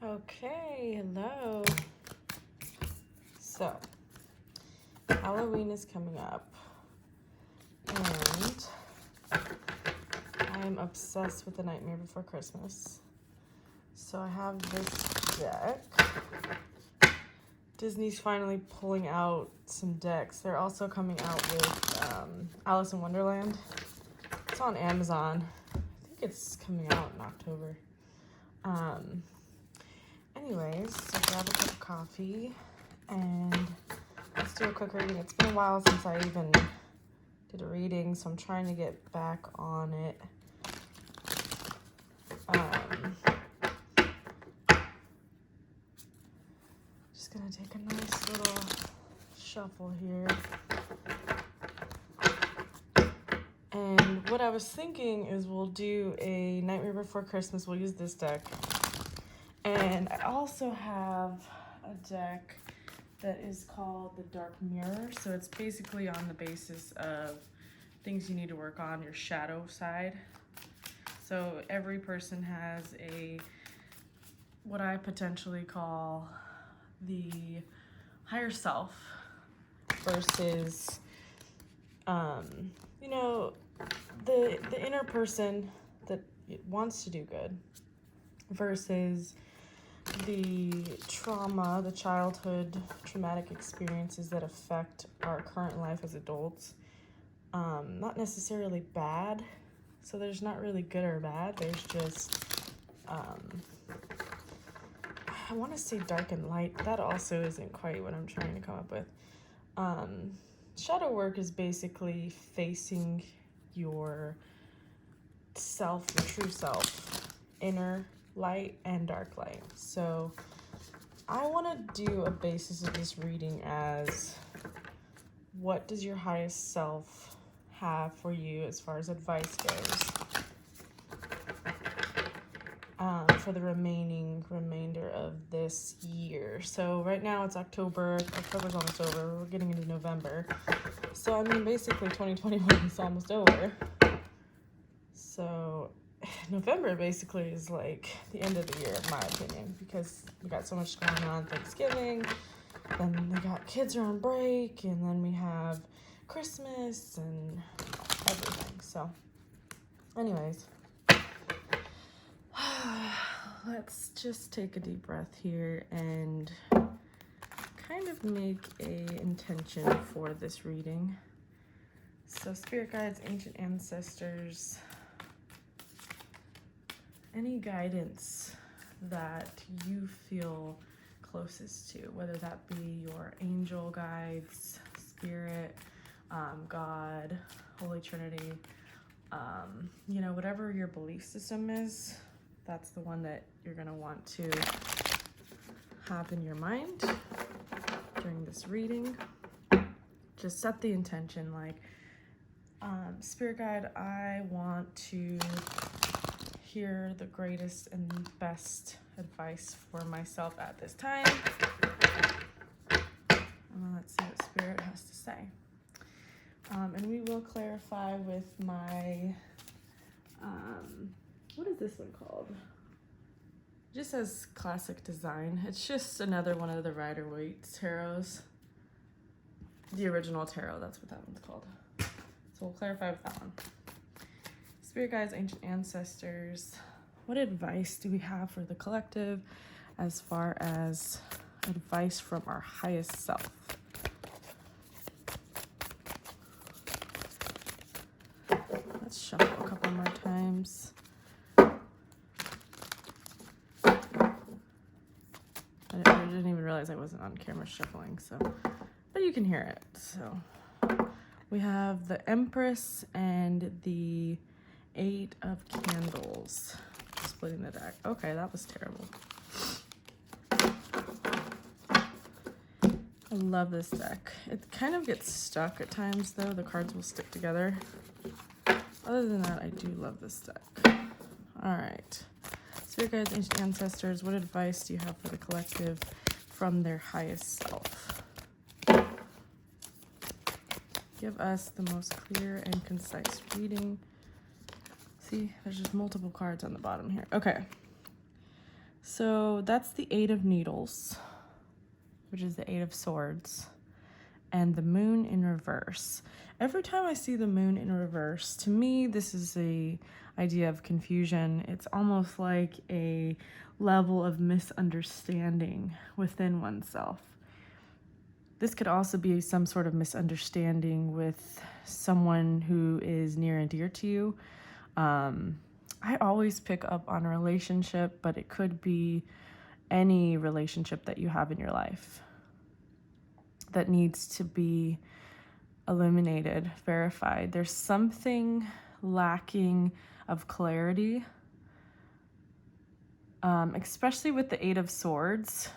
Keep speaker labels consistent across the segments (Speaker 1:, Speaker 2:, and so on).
Speaker 1: Okay, hello. So, Halloween is coming up, and I'm obsessed with The Nightmare Before Christmas. So I have this deck. Disney's finally pulling out some decks. They're also coming out with Alice in Wonderland. It's on Amazon. I think it's coming out in October. Anyways, so grab a cup of coffee and let's do a quick reading. It's been a while since I even did a reading, so I'm trying to get back on it. Just gonna take a nice little shuffle here. And what I was thinking is we'll do a Nightmare Before Christmas. We'll use this deck. And I also have a deck that is called the Dark Mirror. So it's basically on the basis of things you need to work on, your shadow side. So every person has what I potentially call the higher self versus, the inner person that wants to do good versus the trauma, the childhood traumatic experiences that affect our current life as adults. Not necessarily bad, so there's not really good or bad. There's just, I want to say dark and light. That also isn't quite what I'm trying to come up with. Shadow work is basically facing your self, your true self, inner light and dark light. So I want to do a basis of this reading as what does your highest self have for you as far as advice goes for the remainder of this year. So right now it's October. October's almost over. We're getting into November. So I mean basically 2021 is almost over. So November basically is like the end of the year, in my opinion, because we got so much going on. Thanksgiving, then we got kids are on break, and then we have Christmas and everything. So anyways, let's just take a deep breath here and kind of make a intention for this reading. So spirit guides, ancient ancestors, any guidance that you feel closest to, whether that be your angel guides, spirit, God, Holy Trinity, whatever your belief system is, that's the one that you're going to want to have in your mind during this reading. Just set the intention like, spirit guide, I want to hear the greatest and best advice for myself at this time. Let's see what spirit has to say. And we will clarify with my, what is this one called? It just says classic design. It's just another one of the Rider-Waite tarots. The original tarot, that's what that one's called. So we'll clarify with that one. Spirit guides, ancient ancestors, what advice do we have for the collective as far as advice from our highest self? Let's shuffle a couple more times. I didn't even realize I wasn't on camera shuffling, but you can hear it. So we have the Empress and the 8 of Candles. Splitting the deck. Okay, that was terrible. I love this deck. It kind of gets stuck at times though. The cards will stick together. Other than that, I do love this deck. All right. Spirit guides, ancient ancestors, what advice do you have for the collective from their highest self? Give us the most clear and concise reading. See, there's just multiple cards on the bottom here. Okay. So that's the Eight of Needles, which is the Eight of Swords, and the Moon in reverse. Every time I see the Moon in reverse, to me, this is a idea of confusion. It's almost like a level of misunderstanding within oneself. This could also be some sort of misunderstanding with someone who is near and dear to you. I always pick up on a relationship, but it could be any relationship that you have in your life that needs to be illuminated, verified. There's something lacking of clarity, especially with the Eight of Swords,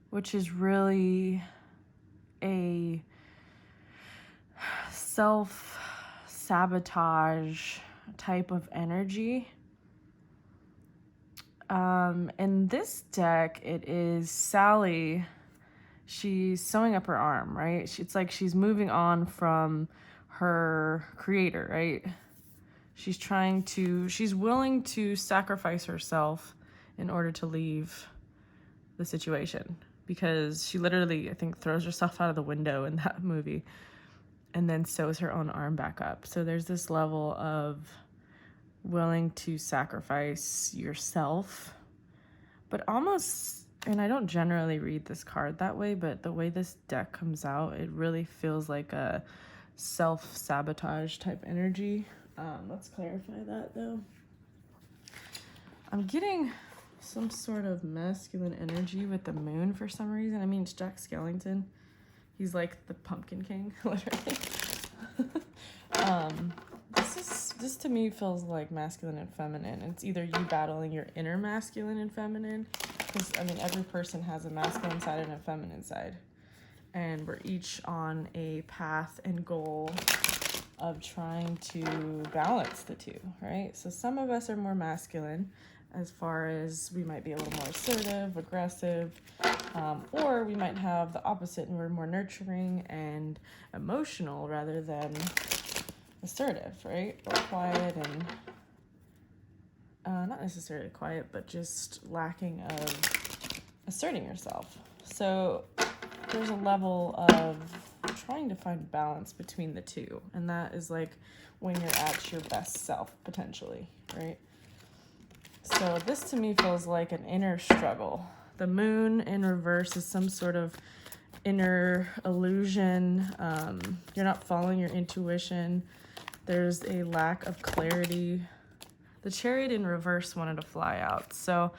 Speaker 1: which is really a self-sabotage type of energy. In this deck, it is Sally. She's sewing up her arm, right? It's like she's moving on from her creator, right? She's willing to sacrifice herself in order to leave the situation, because she literally, I think, throws herself out of the window in that movie and then sews her own arm back up. So there's this level of willing to sacrifice yourself, but almost, and I don't generally read this card that way, but the way this deck comes out, it really feels like a self-sabotage type energy. Let's clarify that though. I'm getting some sort of masculine energy with the Moon for some reason. I mean, it's Jack Skellington. He's like the Pumpkin King, literally. This to me feels like masculine and feminine. It's either you battling your inner masculine and feminine, because I mean, every person has a masculine side and a feminine side, and we're each on a path and goal of trying to balance the two, right? So some of us are more masculine, as far as we might be a little more assertive, aggressive, or we might have the opposite and we're more nurturing and emotional rather than assertive, right? Or quiet and not necessarily quiet, but just lacking of asserting yourself. So there's a level of trying to find balance between the two, and that is like when you're at your best self potentially, right? So this to me feels like an inner struggle. The Moon in reverse is some sort of inner illusion. You're not following your intuition. There's a lack of clarity. The Chariot in reverse wanted to fly out. So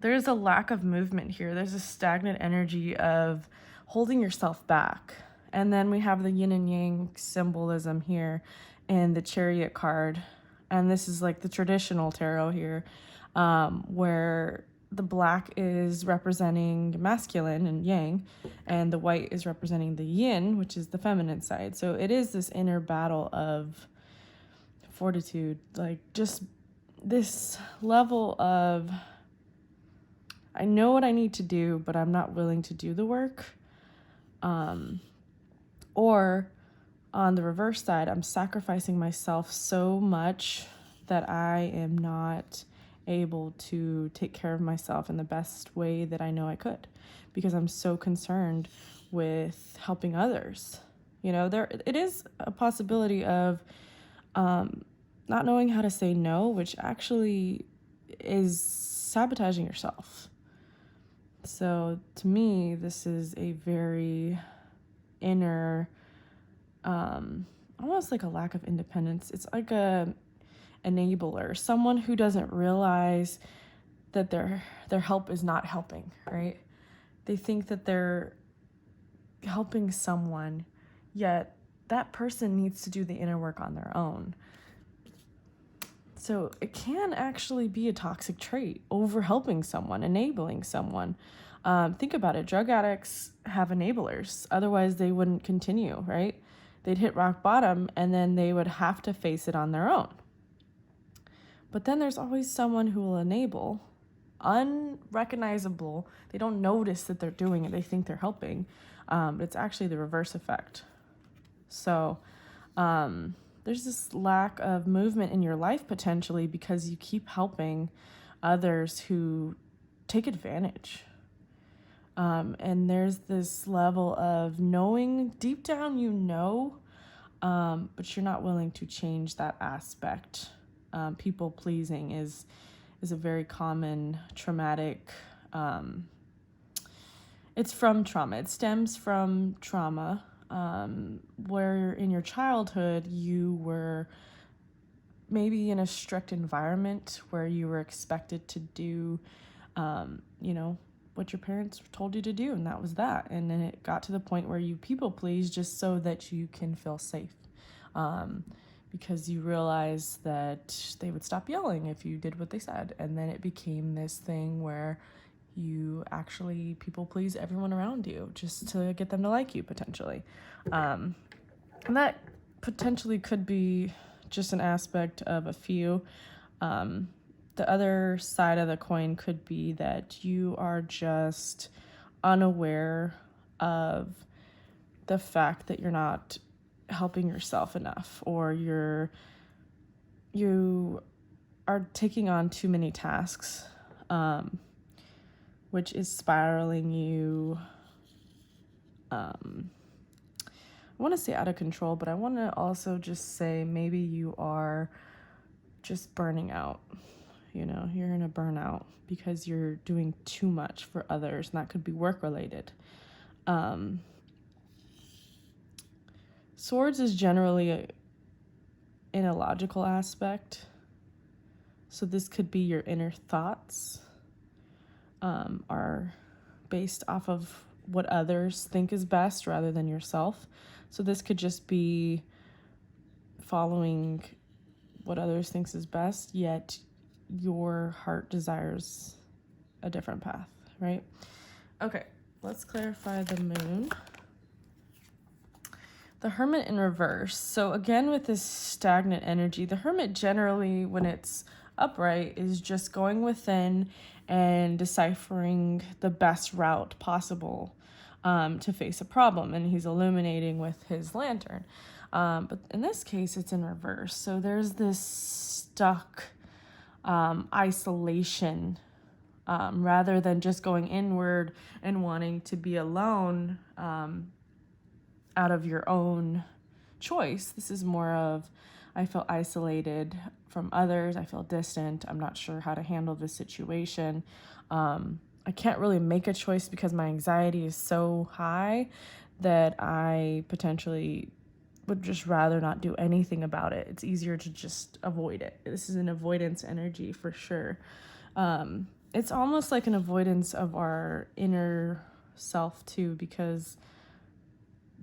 Speaker 1: there's a lack of movement here. There's a stagnant energy of holding yourself back. And then we have the yin and yang symbolism here in the Chariot card. And this is like the traditional tarot here, where the black is representing masculine and yang, and the white is representing the yin, which is the feminine side. So it is this inner battle of fortitude, like just this level of, I know what I need to do, but I'm not willing to do the work. Or on the reverse side, I'm sacrificing myself so much that I am not able to take care of myself in the best way that I know I could, because I'm so concerned with helping others. You know, it is a possibility of not knowing how to say no, which actually is sabotaging yourself. So to me, this is a very inner, almost like a lack of independence. It's like a enabler, someone who doesn't realize that their help is not helping, right? They think that they're helping someone, yet that person needs to do the inner work on their own. So it can actually be a toxic trait, over helping someone, enabling someone. Think about it. Drug addicts have enablers. Otherwise, they wouldn't continue, right? They'd hit rock bottom, and then they would have to face it on their own. But then there's always someone who will enable, unrecognizable. They don't notice that they're doing it. They think they're helping. It's actually the reverse effect. So there's this lack of movement in your life potentially because you keep helping others who take advantage. And there's this level of knowing deep down, but you're not willing to change that aspect. People pleasing is a very common traumatic. It's from trauma. It stems from trauma, where in your childhood you were maybe in a strict environment where you were expected to do, what your parents told you to do, and that was that. And then it got to the point where you people please just so that you can feel safe, because you realize that they would stop yelling if you did what they said. And then it became this thing where you actually people please everyone around you just to get them to like you, potentially. And that potentially could be just an aspect of a few. The other side of the coin could be that you are just unaware of the fact that you're not helping yourself enough, or you are taking on too many tasks, which is spiraling you, I want to say out of control, but I want to also just say maybe you are just burning out. You're in a burnout because you're doing too much for others, and that could be work related. Swords is generally in a logical aspect. So this could be your inner thoughts, are based off of what others think is best rather than yourself. So this could just be following what others thinks is best, yet your heart desires a different path, right? Okay, let's clarify the moon. The Hermit in reverse. So again, with this stagnant energy, the Hermit generally, when it's upright, is just going within and deciphering the best route possible to face a problem. And he's illuminating with his lantern. But in this case, it's in reverse. So there's this stuck isolation, rather than just going inward and wanting to be alone out of your own choice. This is more of, I feel isolated from others. I feel distant. I'm not sure how to handle this situation. I can't really make a choice because my anxiety is so high that I potentially would just rather not do anything about it. It's easier to just avoid it. This is an avoidance energy for sure. It's almost like an avoidance of our inner self too, because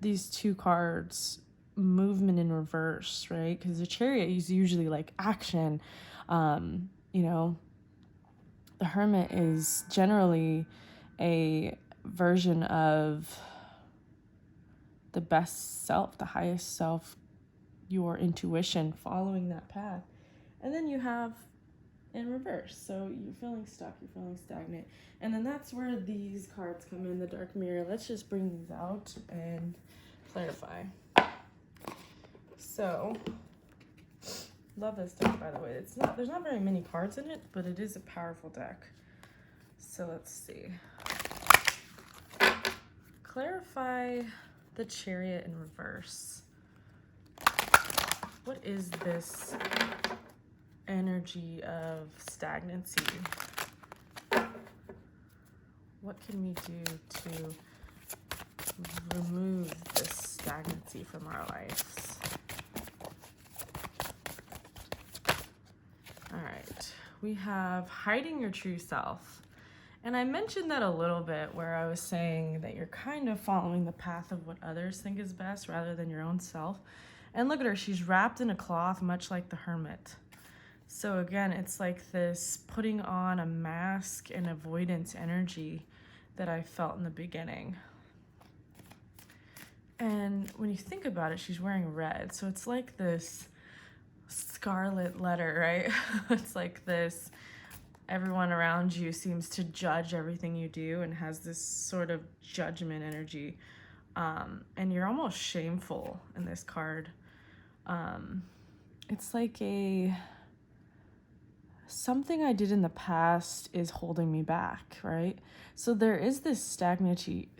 Speaker 1: these two cards, movement in reverse, right? Because the Chariot is usually like action. The Hermit is generally a version of the best self, the highest self, your intuition, following that path. And then you have in reverse. So you're feeling stuck, you're feeling stagnant. And then that's where these cards come in, the Dark Mirror. Let's just bring these out and clarify. So, love this deck, by the way. There's not very many cards in it, but it is a powerful deck. So let's see. Clarify the Chariot in reverse. What is this energy of stagnancy? What can we do to remove this stagnancy from our lives? All right, we have hiding your true self. And I mentioned that a little bit where I was saying that you're kind of following the path of what others think is best rather than your own self. And look at her, she's wrapped in a cloth, much like the Hermit. So again, it's like this putting on a mask and avoidance energy that I felt in the beginning. And when you think about it, she's wearing red. So it's like this scarlet letter, right? It's like this, everyone around you seems to judge everything you do and has this sort of judgment energy. And you're almost shameful in this card. It's like something I did in the past is holding me back, right? So there is this stagnant energy,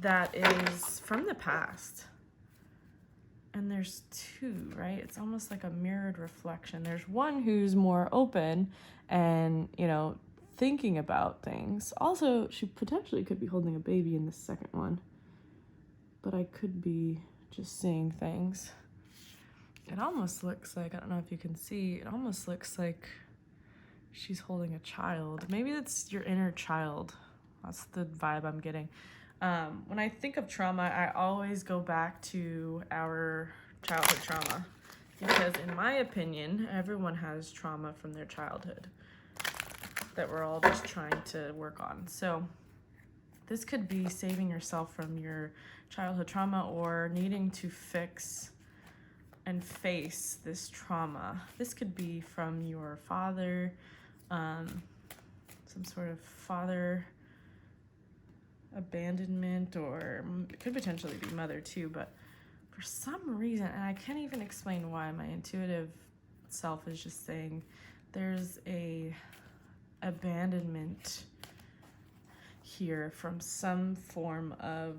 Speaker 1: that is from the past. And there's two, right? It's almost like a mirrored reflection. There's one who's more open and, thinking about things. Also, she potentially could be holding a baby in the second one. But I could be just seeing things. It almost looks like, I don't know if you can see, it almost looks like she's holding a child. Maybe that's your inner child. That's the vibe I'm getting. When I think of trauma, I always go back to our childhood trauma. Because in my opinion, everyone has trauma from their childhood that we're all just trying to work on. So this could be saving yourself from your childhood trauma or needing to fix and face this trauma. This could be from your father, some sort of father abandonment, or it could potentially be mother too, but for some reason, and I can't even explain why, my intuitive self is just saying there's a abandonment here from some form of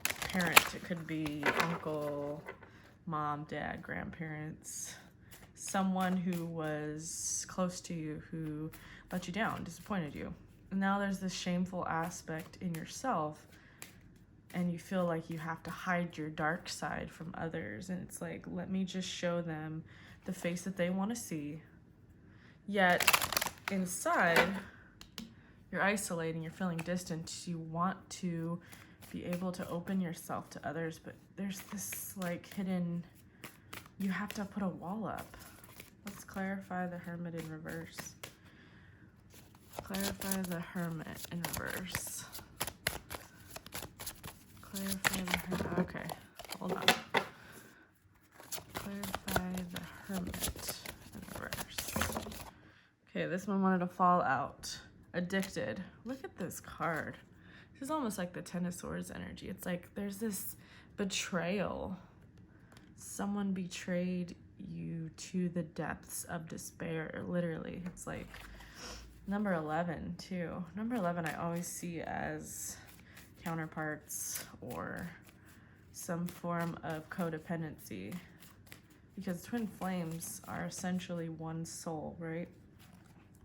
Speaker 1: parent. It could be uncle, mom, dad, grandparents, someone who was close to you who let you down, disappointed you. And now there's this shameful aspect in yourself, and you feel like you have to hide your dark side from others. And it's like, let me just show them the face that they want to see. Yet inside, you're isolating, you're feeling distant. You want to be able to open yourself to others, but there's this like hidden, you have to put a wall up. Let's clarify the Hermit in reverse. Clarify the Hermit in reverse. Clarify the Hermit. Okay, hold on. Clarify the Hermit in reverse. Okay, this one wanted to fall out. Addicted. Look at this card. This is almost like the Ten of Swords energy. It's like there's this betrayal. Someone betrayed you to the depths of despair, literally. It's like number 11 too. Number 11 I always see as counterparts or some form of codependency, because twin flames are essentially one soul, right?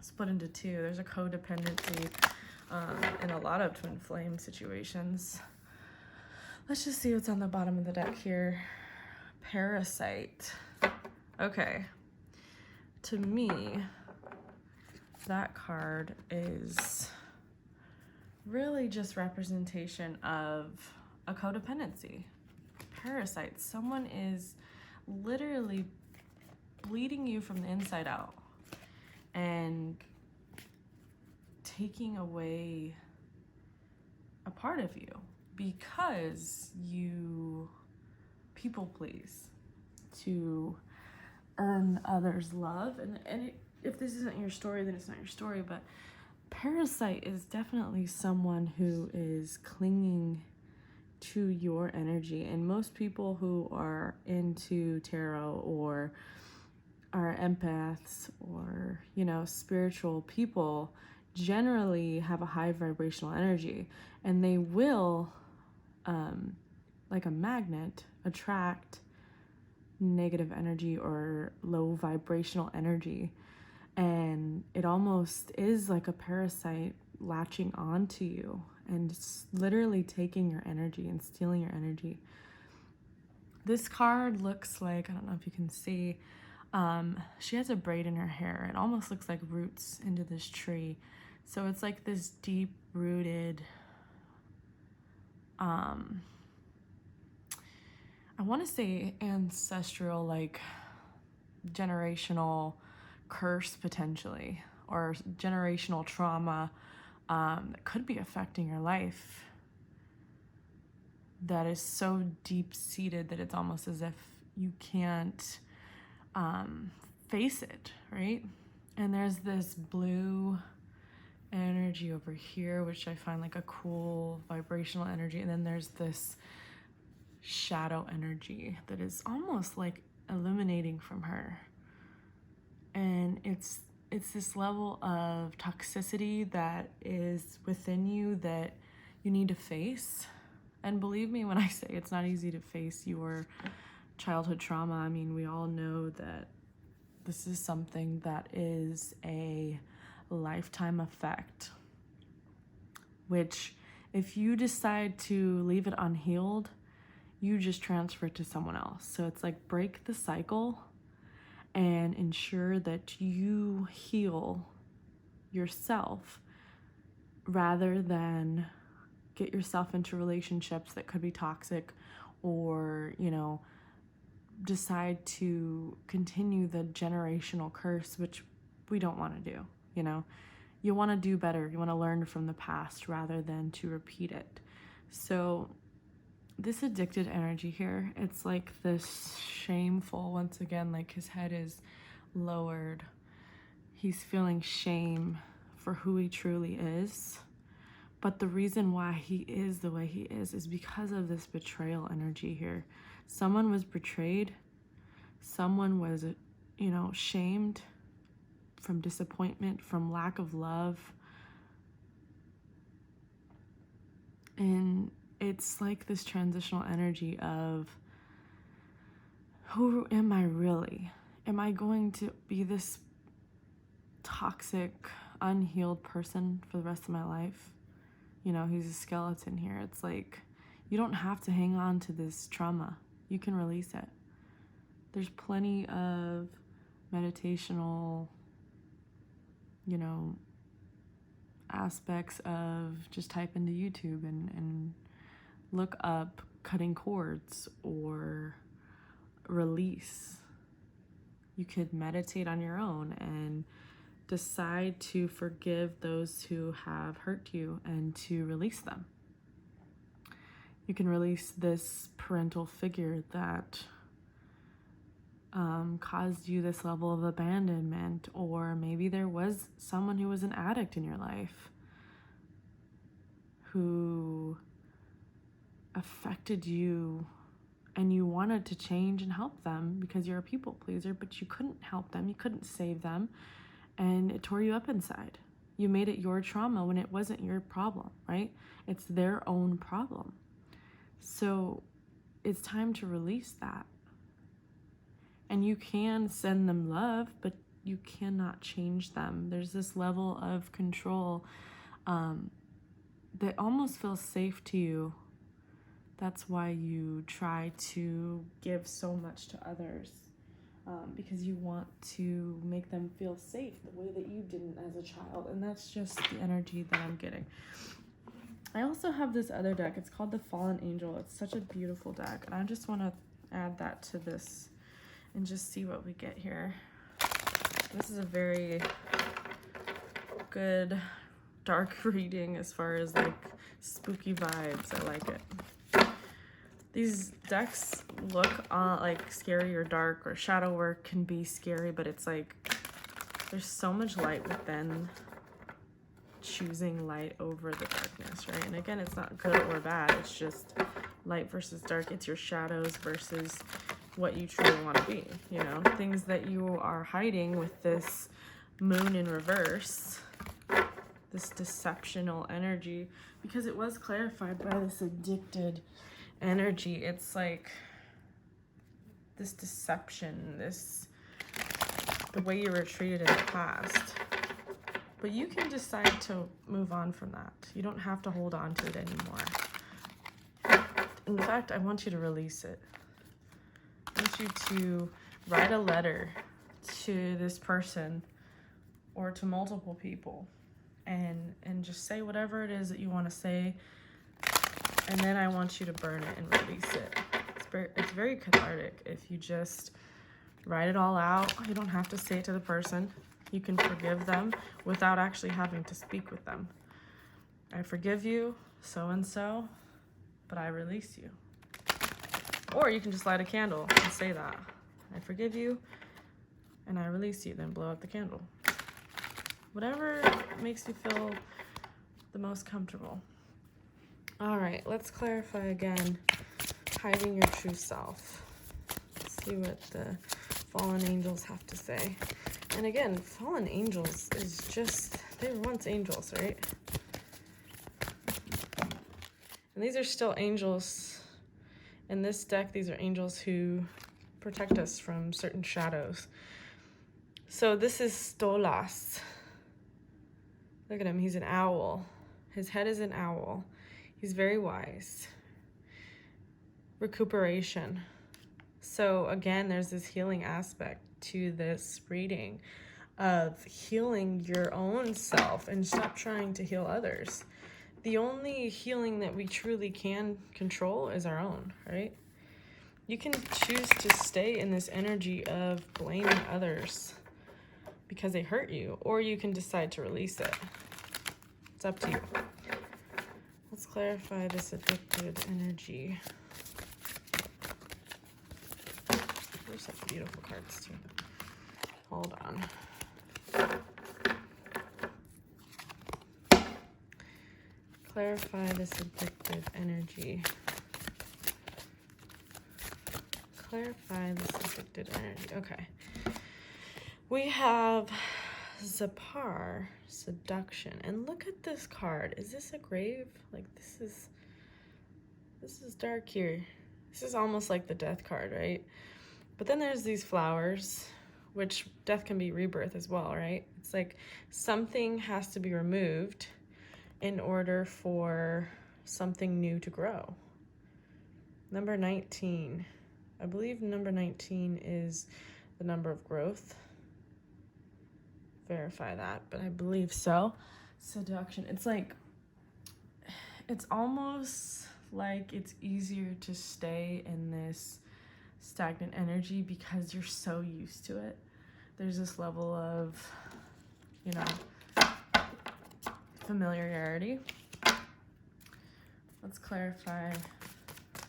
Speaker 1: Split into two. There's a codependency in a lot of twin flame situations. Let's just see what's on the bottom of the deck here. Parasite. Okay. To me, that card is really just representation of a codependency. Parasite. Someone is literally bleeding you from the inside out and taking away a part of you because you people please to earn others' love. And if this isn't your story, then it's not your story, but parasite is definitely someone who is clinging to your energy. And most people who are into tarot or are empaths or, spiritual people generally have a high vibrational energy, and they will, like a magnet, attract negative energy or low vibrational energy. And it almost is like a parasite latching onto you and literally taking your energy and stealing your energy. This card looks like, I don't know if you can see, she has a braid in her hair. It almost looks like roots into this tree. So it's like this deep rooted, I want to say ancestral, like generational curse potentially, or generational trauma that could be affecting your life, that is so deep seated that it's almost as if you can't face it, right? And there's this blue energy over here, which I find like a cool vibrational energy. And then there's this shadow energy that is almost like illuminating from her. And it's this level of toxicity that is within you that you need to face. And believe me when I say it's not easy to face your childhood trauma. I mean, we all know that this is something that is a lifetime effect, which if you decide to leave it unhealed, you just transfer it to someone else. So it's like break the cycle and ensure that you heal yourself rather than get yourself into relationships that could be toxic, or, you know, decide to continue the generational curse, which we don't want to do. You know, you want to do better. You want to learn from the past rather than to repeat it. So this addicted energy here, it's like this shameful, once again, like his head is lowered. He's feeling shame for who he truly is. But the reason why he is the way he is because of this betrayal energy here. Someone was betrayed. Someone was, you know, shamed from disappointment, from lack of love. And it's like this transitional energy of, who am I really? Am I going to be this toxic, unhealed person for the rest of my life? You know, he's a skeleton here. It's like, you don't have to hang on to this trauma. You can release it. There's plenty of meditational, you know, aspects of just type into YouTube and look up cutting cords or release. You could meditate on your own and decide to forgive those who have hurt you and to release them. You can release this parental figure that caused you this level of abandonment, or maybe there was someone who was an addict in your life who affected you and you wanted to change and help them because you're a people pleaser, but you couldn't help them, you couldn't save them, and it tore you up inside. You made it your trauma when it wasn't your problem, right? It's their own problem. So it's time to release that. And you can send them love, but you cannot change them. There's this level of control that almost feels safe to you. That's why you try to give so much to others, because you want to make them feel safe the way that you didn't as a child. And that's just the energy that I'm getting. I also have this other deck. It's called the Fallen Angel. It's such a beautiful deck. And I just want to add that to this and just see what we get here. This is a very good dark reading as far as like spooky vibes. I like it. These decks look like scary or dark, or shadow work can be scary, but it's like there's so much light within choosing light over the darkness, right? And again, it's not good or bad. It's just light versus dark. It's your shadows versus what you truly want to be, you know, things that you are hiding with this moon in reverse, this deceptional energy, because it was clarified by this addicted energy. It's like this deception, the way you were treated in the past. But you can decide to move on from that. You don't have to hold on to it anymore. In fact, I want you to release it. I want you to write a letter to this person or to multiple people and just say whatever it is that you want to say. And then I want you to burn it and release it. It's very cathartic if you just write it all out. You don't have to say it to the person. You can forgive them without actually having to speak with them. I forgive you, so-and-so, but I release you. Or you can just light a candle and say that. I forgive you, and I release you, then blow out the candle. whatever makes you feel the most comfortable. All right, let's clarify again. Hiding your true self. Let's see what the fallen angels have to say. And again, fallen angels is just, they were once angels, right? And these are still angels. In this deck, these are angels who protect us from certain shadows. So this is Stolas. Look at him, he's an owl. His head is an owl. He's very wise. Recuperation. So again, there's this healing aspect to this reading of healing your own self and stop trying to heal others. The only healing that we truly can control is our own, right? You can choose to stay in this energy of blaming others because they hurt you, or you can decide to release it. It's up to you. Let's clarify this addicted energy. There's some beautiful cards too. Hold on. Clarify this addicted energy. Clarify this addicted energy. Okay. We have Zapar, seduction. And look at this card. Is this a grave? Like this is dark here. This is almost like the death card, right? But then there's these flowers, which death can be rebirth as well, right? It's like something has to be removed in order for something new to grow. Number 19. I believe number 19 is the number of growth. Verify that, but I believe so. Seduction. It's like, it's almost like it's easier to stay in this stagnant energy because you're so used to it. There's this level of, you know, familiarity. Let's clarify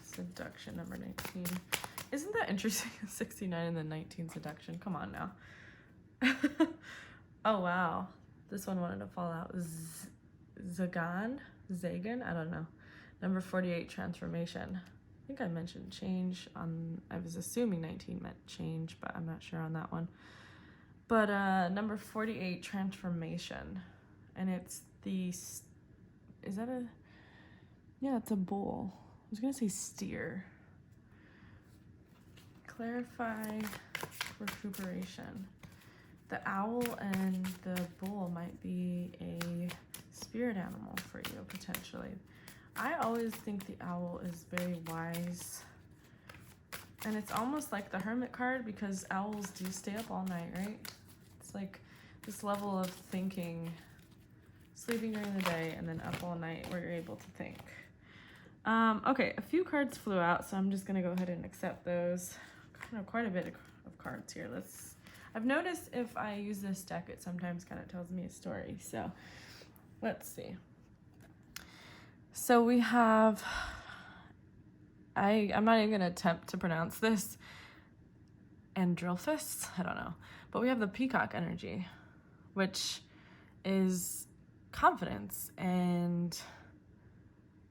Speaker 1: seduction, number 19. Isn't that interesting? 69 and then 19 seduction. Come on now. Oh, wow. This one wanted to fall out. Zagan? I don't know. Number 48, transformation. I think I mentioned change on, I was assuming 19 meant change, but I'm not sure on that one. But number 48, transformation. And it's the, is that a, yeah, it's a bull. I was going to say steer. Clarify recuperation. The owl and the bull might be a spirit animal for you, potentially. I always think the owl is very wise. And it's almost like the hermit card because owls do stay up all night, right? It's like this level of thinking, sleeping during the day and then up all night where you're able to think. Okay, a few cards flew out, so I'm just going to go ahead and accept those. Kind of quite a bit of cards here. I've noticed if I use this deck, it sometimes kind of tells me a story. So let's see. So we have, I'm not even going to attempt to pronounce this, Andrilphus, I don't know. But we have the peacock energy, which is confidence. And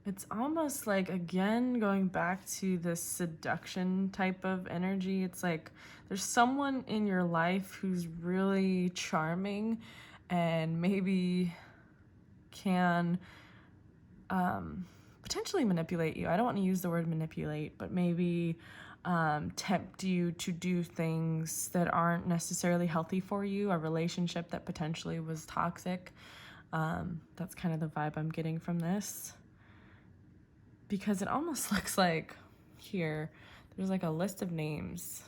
Speaker 1: it's almost like, again, going back to this seduction type of energy. It's like there's someone in your life who's really charming and maybe can potentially manipulate you. I don't want to use the word manipulate, but maybe tempt you to do things that aren't necessarily healthy for you, a relationship that potentially was toxic. That's kind of the vibe I'm getting from this. Because it almost looks like here, there's like a list of names.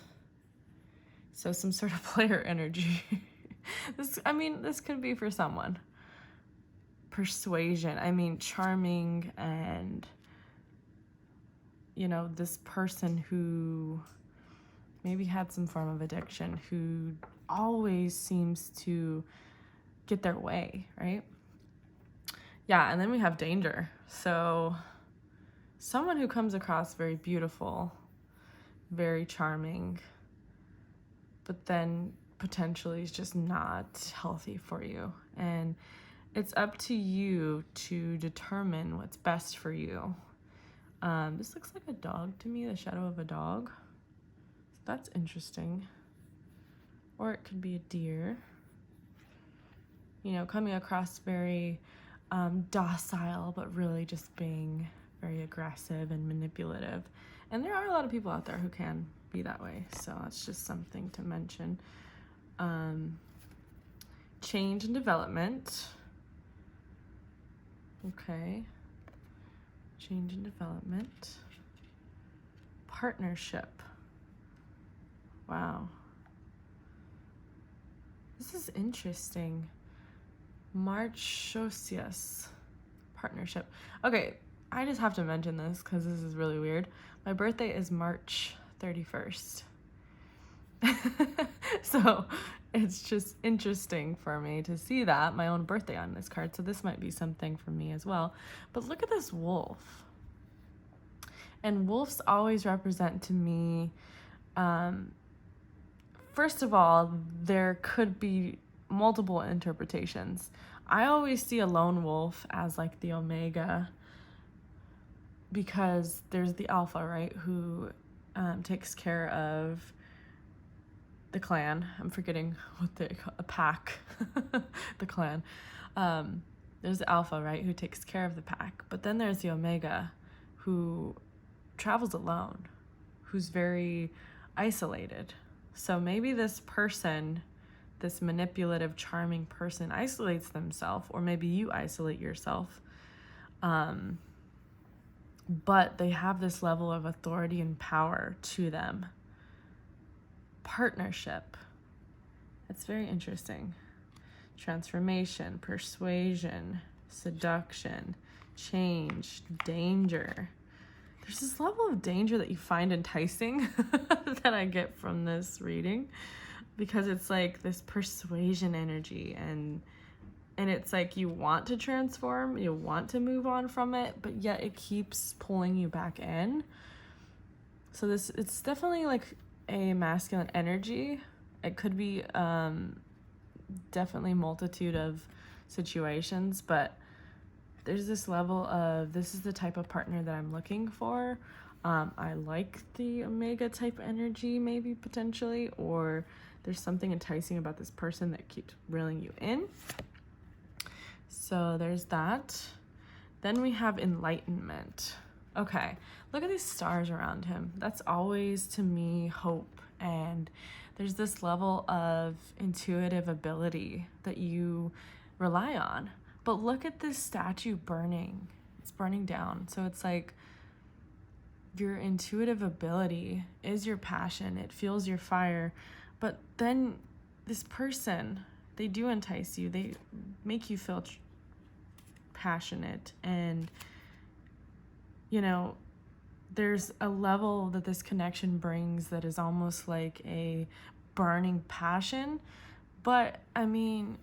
Speaker 1: So some sort of player energy. This could be for someone. Persuasion, charming and, this person who maybe had some form of addiction, who always seems to get their way, right? Yeah, and then we have danger. So someone who comes across very beautiful, very charming, but then potentially is just not healthy for you. And it's up to you to determine what's best for you. This looks like a dog to me, the shadow of a dog. So that's interesting. Or it could be a deer. You know, coming across very docile, but really just being very aggressive and manipulative. And there are a lot of people out there who can be that way. So that's just something to mention. Change and development. Okay. Change and development. Partnership. Wow. This is interesting. Marchosius. Partnership. Okay, I just have to mention this because this is really weird. My birthday is March 31st. So it's just interesting for me to see that, my own birthday on this card. So this might be something for me as well. But look at this wolf. And wolves always represent to me, first of all, there could be multiple interpretations. I always see a lone wolf as like the omega, because there's the alpha, right, who takes care of the clan. I'm forgetting what they call a pack. The clan. There's the alpha, right, who takes care of the pack. But then there's the omega, who travels alone, who's very isolated. So maybe this person, this manipulative, charming person, isolates themselves, or maybe you isolate yourself. But they have this level of authority and power to them. Partnership. It's very interesting. Transformation, persuasion, seduction, change, danger. There's this level of danger that you find enticing that I get from this reading, because it's like this persuasion energy, and it's like you want to transform, you want to move on from it, but yet it keeps pulling you back in. So it's definitely like a masculine energy. It could be definitely multitude of situations, but there's this level of, this is the type of partner that I'm looking for. I like the omega type energy, maybe potentially, or there's something enticing about this person that keeps reeling you in. So there's that. Then we have enlightenment. Okay, look at these stars around him. That's always, to me, hope. And there's this level of intuitive ability that you rely on. But look at this statue burning. It's burning down. So it's like your intuitive ability is your passion. It fuels your fire. But then this person, they do entice you. They make you feel passionate. And, you know, there's a level that this connection brings that is almost like a burning passion. But, I mean,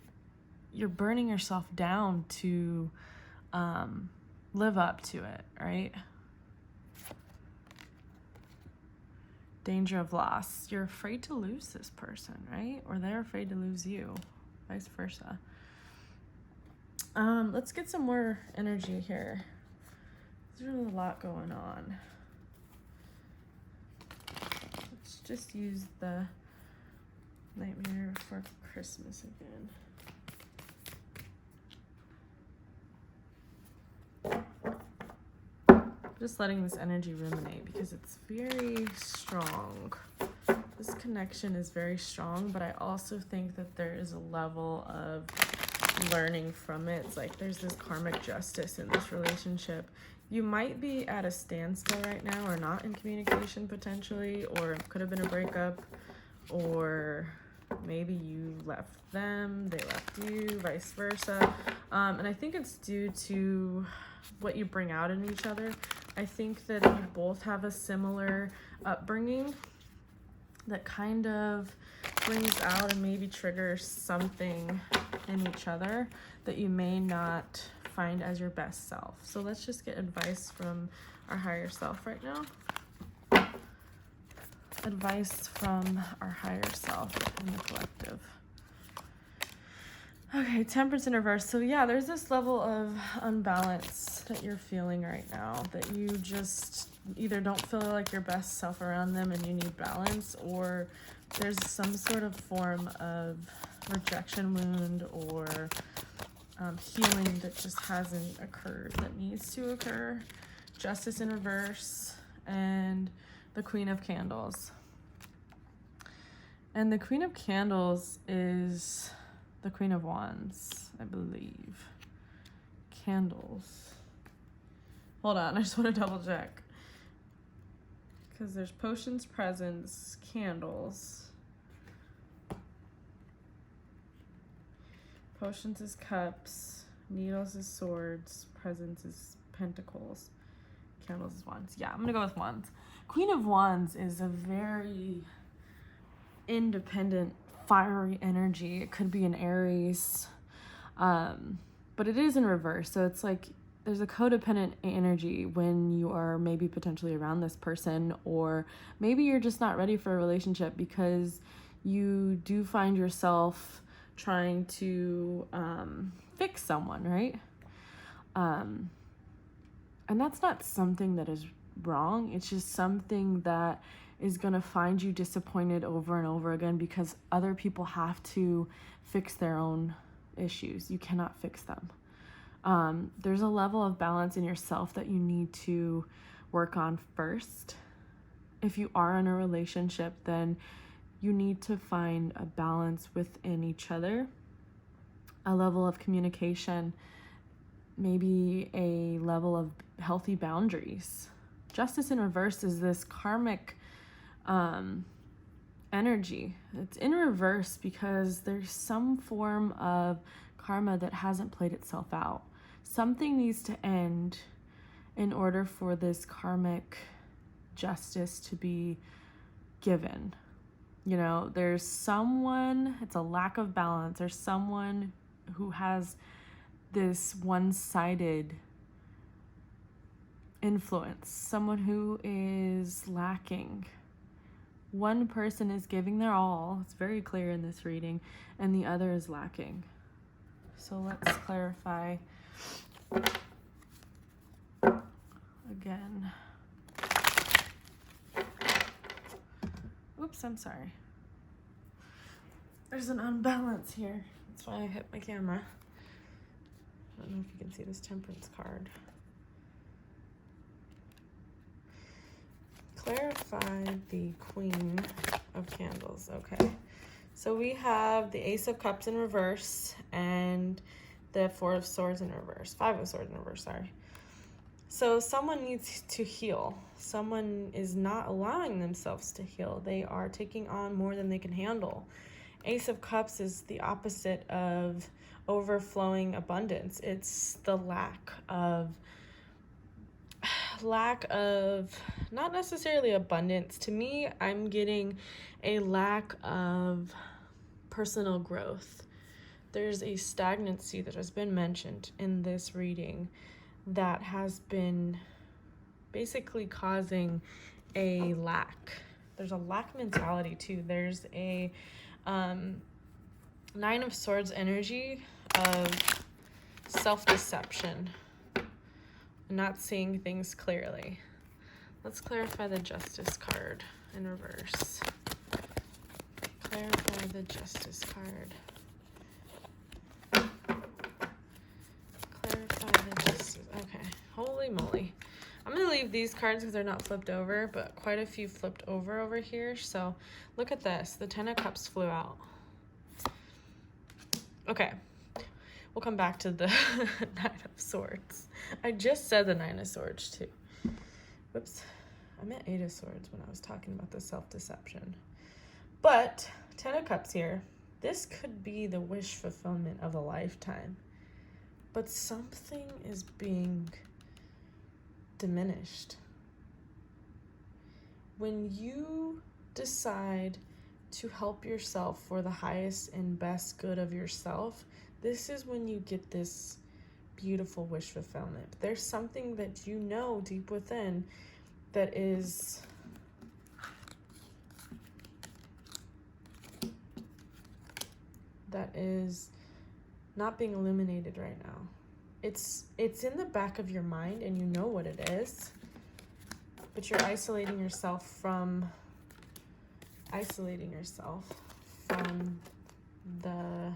Speaker 1: you're burning yourself down to live up to it, right? Danger of loss. You're afraid to lose this person, right? Or they're afraid to lose you, vice versa. Let's get some more energy here. There's really a lot going on. Let's just use the Nightmare Before Christmas again. Just letting this energy ruminate because it's very strong. This connection is very strong, but I also think that there is a level of learning from it. It's like there's this karmic justice in this relationship. You might be at a standstill right now, or not in communication potentially, or it could have been a breakup, or maybe you left them, they left you, vice versa. And I think it's due to what you bring out in each other. I think that you both have a similar upbringing that kind of brings out and maybe triggers something in each other that you may not find as your best self. So let's just get advice from our higher self right now. advice from our higher self in the collective. Okay, Temperance in reverse. So yeah, there's this level of unbalance that you're feeling right now, that you just either don't feel like your best self around them and you need balance, or there's some sort of form of rejection wound or healing that just hasn't occurred that needs to occur. Justice in reverse and the Queen of Candles. And the Queen of Candles is the Queen of Wands, I believe. Candles. Hold on, I just want to double check. Because there's potions, presents, candles. Potions is cups, needles is swords, presents is pentacles, candles is wands. Yeah, I'm gonna go with wands. Queen of Wands is a very independent, fiery energy. It could be an Aries, but it is in reverse. So it's like there's a codependent energy when you are maybe potentially around this person, or maybe you're just not ready for a relationship because you do find yourself trying to fix someone, right? And that's not something that is wrong. It's just something that is going to find you disappointed over and over again because other people have to fix their own issues. You cannot fix them. There's a level of balance in yourself that you need to work on first. If you are in a relationship, then you need to find a balance within each other, a level of communication, maybe a level of healthy boundaries. Justice in reverse is this karmic energy. It's in reverse because there's some form of karma that hasn't played itself out. Something needs to end in order for this karmic justice to be given. You know, there's someone, it's a lack of balance. There's someone who has this one-sided influence, someone who is lacking. One person is giving their all, it's very clear in this reading, and the other is lacking. So let's clarify again. Oops, I'm sorry. There's an unbalance here. That's why I hit my camera. I don't know if you can see this Temperance card. Clarify the Queen of Candles. Okay. So we have the Ace of Cups in reverse and the Four of Swords in reverse. Five of Swords in reverse, sorry. So someone needs to heal. Someone is not allowing themselves to heal. They are taking on more than they can handle. Ace of Cups is the opposite of overflowing abundance. It's the lack of not necessarily abundance. To me, I'm getting a lack of personal growth. There's a stagnancy that has been mentioned in this reading that has been basically causing a lack. There's a lack mentality too. There's a Nine of Swords energy of self-deception, not seeing things clearly. Let's clarify the Justice card in reverse. Clarify the Justice card. Clarify the Justice. Okay, holy moly. I'm going to leave these cards because they're not flipped over, but quite a few flipped over here. So look at this. The Ten of Cups flew out. Okay. We'll come back to the Nine of Swords. I just said the Nine of Swords too. Whoops. I meant Eight of Swords when I was talking about the self-deception. But Ten of Cups here. This could be the wish fulfillment of a lifetime. But something is being diminished. When you decide to help yourself for the highest and best good of yourself, this is when you get this beautiful wish fulfillment. There's something that you know deep within that is that is not being illuminated right now. It's in the back of your mind and you know what it is, but you're isolating yourself from the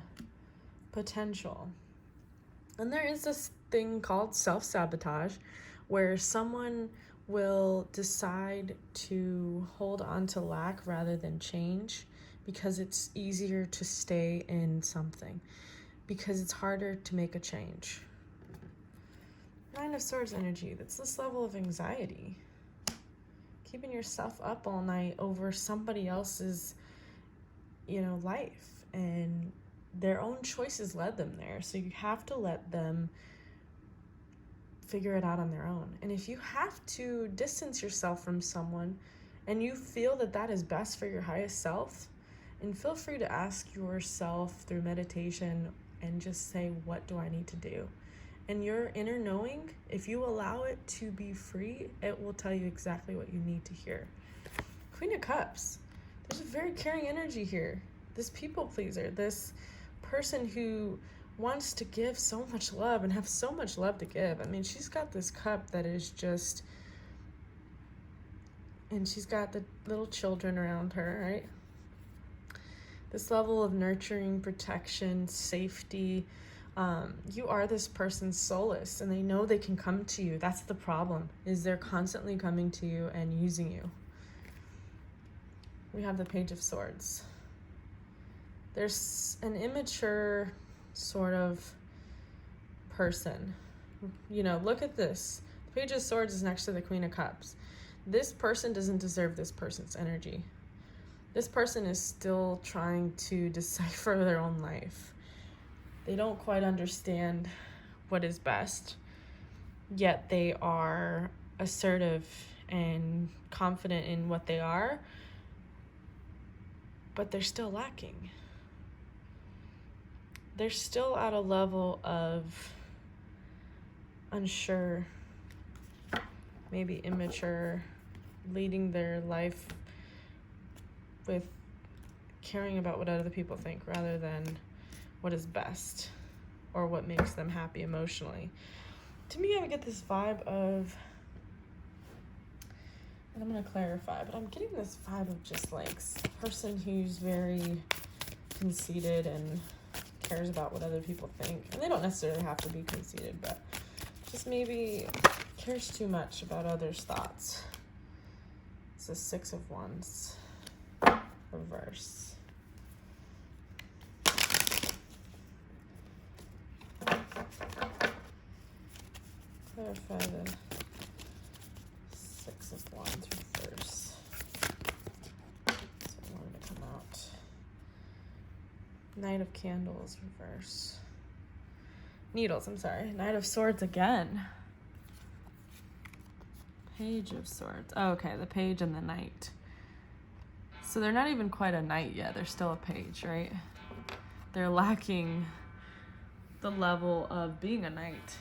Speaker 1: potential. And there is this thing called self-sabotage where someone will decide to hold on to lack rather than change because it's easier to stay in something, because it's harder to make a change. Nine of Swords energy, that's this level of anxiety. Keeping yourself up all night over somebody else's, life, and their own choices led them there. So you have to let them figure it out on their own. And if you have to distance yourself from someone and you feel that that is best for your highest self, and feel free to ask yourself through meditation and just say, what do I need to do? And your inner knowing, if you allow it to be free, it will tell you exactly what you need to hear. Queen of Cups. There's a very caring energy here. This people pleaser, this person who wants to give so much love and have so much love to give. I mean, she's got this cup that is just, and she's got the little children around her, right? This level of nurturing, protection, safety. You are this person's solace, and they know they can come to you. That's the problem, is they're constantly coming to you and using you. We have the Page of Swords. There's an immature sort of person. Look at this. The Page of Swords is next to the Queen of Cups. This person doesn't deserve this person's energy. This person is still trying to decipher their own life. They don't quite understand what is best, yet they are assertive and confident in what they are, but they're still lacking. They're still at a level of unsure, maybe immature, leading their life with caring about what other people think rather than what is best or what makes them happy emotionally. To me, I get this vibe of, and I'm going to clarify, but I'm getting this vibe of just like a person who's very conceited and cares about what other people think. And they don't necessarily have to be conceited, but just maybe cares too much about others' thoughts. It's a Six of Wands reverse. Clarify the Six of Wands reverse. That's what I wanted to come out. Knight of Candles reverse. Needles, I'm sorry. Knight of Swords again. Page of Swords. Oh, okay, the page and the knight. So they're not even quite a knight yet. They're still a page, right? They're lacking the level of being a knight.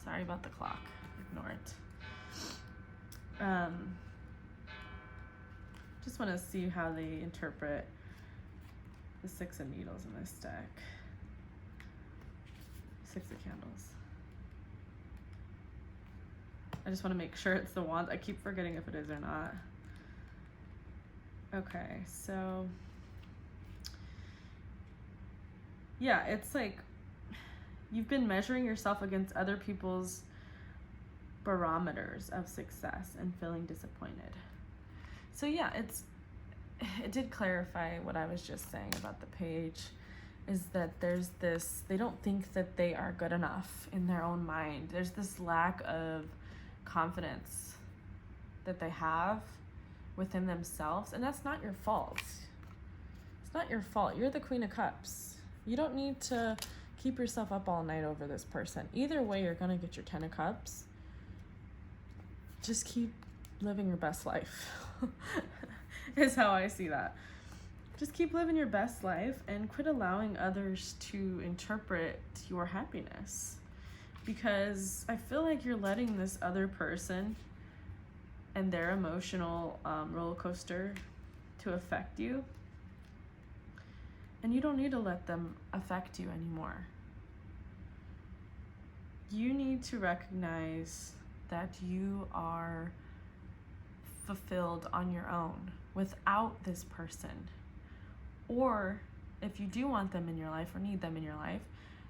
Speaker 1: Sorry about the clock. Ignore it. Just want to see how they interpret the Six of Needles in this deck. Six of Candles. I just want to make sure it's the Wands. I keep forgetting if it is or not. Okay, so yeah, it's like you've been measuring yourself against other people's barometers of success and feeling disappointed. So yeah, it did clarify what I was just saying about the page, is that there's this, they don't think that they are good enough in their own mind. There's this lack of confidence that they have within themselves, and that's not your fault. It's not your fault. You're the Queen of Cups. You don't need to keep yourself up all night over this person. Either way, you're gonna get your 10 of Cups. Just keep living your best life is how I see that. Just keep living your best life and quit allowing others to interpret your happiness, because I feel like you're letting this other person and their emotional roller coaster to affect you. And you don't need to let them affect you anymore. You need to recognize that you are fulfilled on your own without this person. Or if you do want them in your life or need them in your life,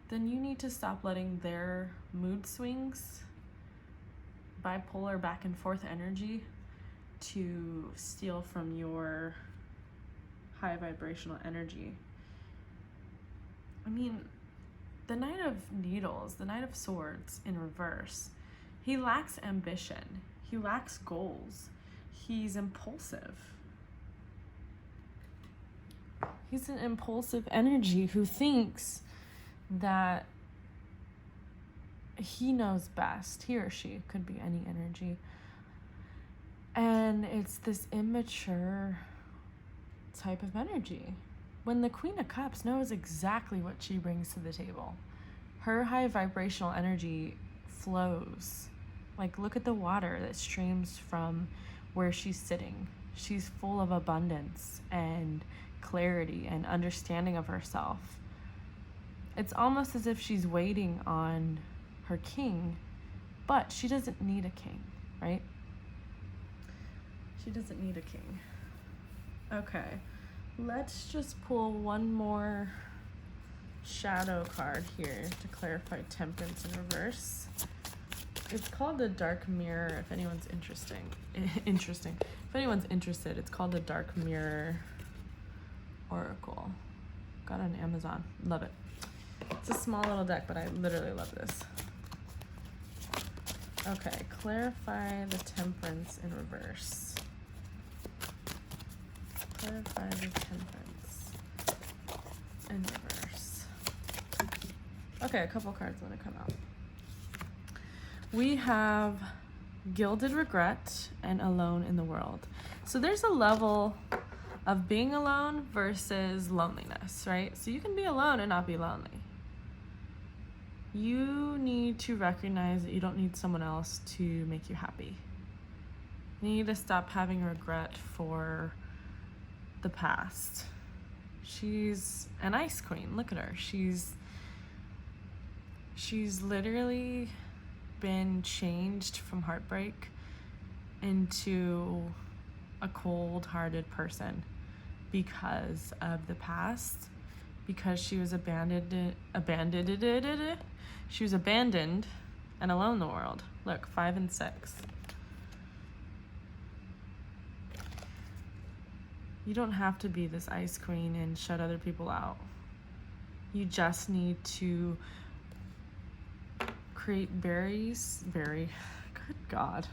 Speaker 1: then you need to stop letting their mood swings, bipolar back and forth energy, to steal from your high vibrational energy. I mean, the Knight of Needles, the Knight of Swords in reverse, he lacks ambition. He lacks goals. He's impulsive. He's an impulsive energy who thinks that he knows best. He or she, could be any energy. And it's this immature type of energy. When the Queen of Cups knows exactly what she brings to the table, her high vibrational energy flows. Like, look at the water that streams from where she's sitting. She's full of abundance and clarity and understanding of herself. It's almost as if she's waiting on her king, but she doesn't need a king, right? She doesn't need a king. Okay, let's just pull one more shadow card here to clarify Temperance in reverse. It's called the Dark Mirror, if anyone's interested. If anyone's interested, it's called the Dark Mirror Oracle. Got it on Amazon. Love it. It's a small little deck, but I literally love this. Okay, clarify the Temperance in reverse. Clarify the Temperance in reverse. Okay, a couple cards want to come out. We have Gilded Regret and Alone in the World. So there's a level of being alone versus loneliness, right? So you can be alone and not be lonely. You need to recognize that you don't need someone else to make you happy. You need to stop having regret for the past. She's an ice queen. Look at her. She's literally been changed from heartbreak into a cold-hearted person because of the past, because she was abandoned and alone in the world. Look, 5 and 6. You don't have to be this ice queen and shut other people out. You just need to create good God.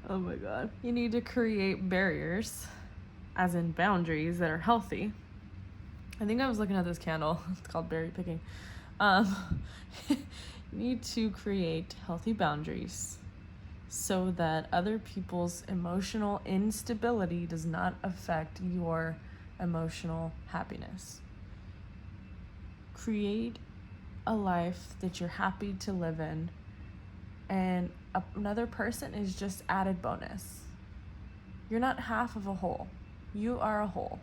Speaker 1: Oh my God. You need to create barriers, as in boundaries that are healthy. I think I was looking at this candle. It's called berry picking. You need to create healthy boundaries so that other people's emotional instability does not affect your emotional happiness. Create a life that you're happy to live in, and another person is just added bonus. You're not half of a whole. You are a whole.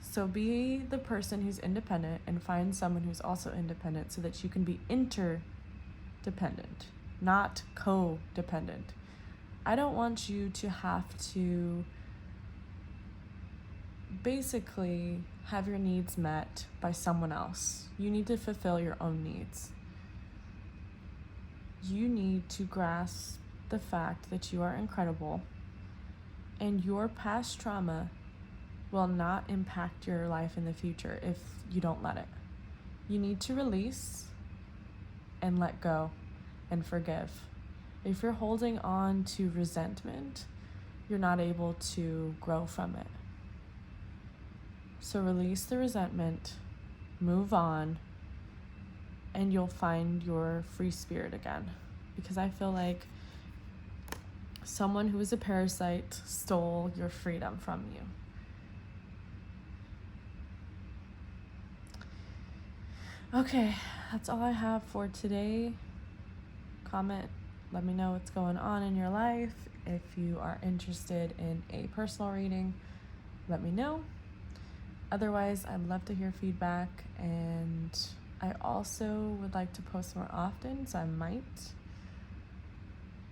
Speaker 1: So be the person who's independent and find someone who's also independent so that you can be interdependent, not codependent. I don't want you to have to basically have your needs met by someone else. You need to fulfill your own needs. You need to grasp the fact that you are incredible and your past trauma will not impact your life in the future if you don't let it. You need to release and let go and forgive. If you're holding on to resentment, you're not able to grow from it. So release the resentment, move on, and you'll find your free spirit again. Because I feel like someone who is a parasite stole your freedom from you. Okay, that's all I have for today. Comment, let me know what's going on in your life. If you are interested in a personal reading, let me know. Otherwise, I'd love to hear feedback, and I also would like to post more often, so I might,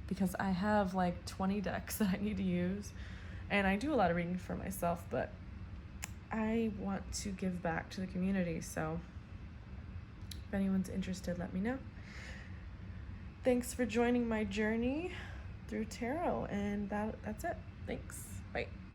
Speaker 1: because I have like 20 decks that I need to use, and I do a lot of reading for myself, but I want to give back to the community, so if anyone's interested, let me know. Thanks for joining my journey through tarot, and that's it. Thanks.